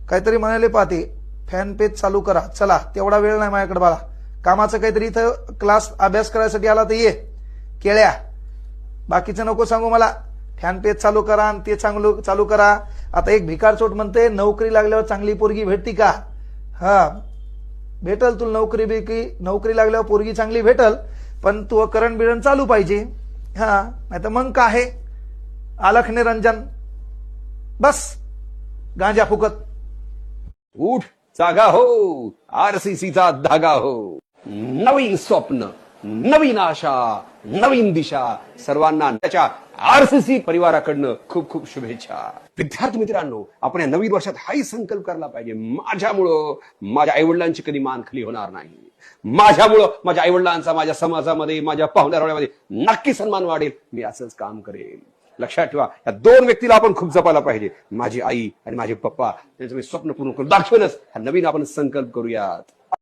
काहीतरी म्हणाले पाहते, फॅन पेज चालू करा. चला, तेवढा वेळ नाही माझ्याकडे बाळा. कामाचं काहीतरी इथं क्लास अभ्यास करायसाठी आला तर ये केळ्या. बाकीचं नको सांगू मला. फॅन पेज चालू करा आणि ते चालू करा. आता एक भिकार चोट म्हणते, नोकरी लागल्यावर चांगली पोरगी भेटती का? हा, भेटल तुला नोकरी बिकी. नोकरी लागल्यावर पोरगी चांगली भेटल, पण तू करण बिरण चालू पाहिजे. हा, नाही तर मग काय आहे, अलख निरंजन बस गांजा फुकत. उठ जागा हो, आरसीसीचा धागा हो. नवीन स्वप्न, नवीन आशा, नवीन दिशा. सर्वांना त्याच्या आरसीसी परिवाराकडनं खूप खूप शुभेच्छा. विद्यार्थी मित्रांनो, आपण या नवीन वर्षात हाही संकल्प करायला पाहिजे, माझ्यामुळं माझ्या आईवडिलांची कधी मान खाली होणार नाही. माझ्यामुळं माझ्या आईवडिलांचा माझ्या समाजामध्ये, माझ्या पाहुण्यारावळ्यामध्ये नक्की सन्मान वाढेल. मी असंच काम करेन. लक्षात ठेवा, या दोन व्यक्तीला आपण खूप जपायला पाहिजे, माझी आई आणि माझे पप्पा. त्यांचं मी स्वप्न पूर्ण करून दाखवेनच. हा नवीन आपण संकल्प करूयात.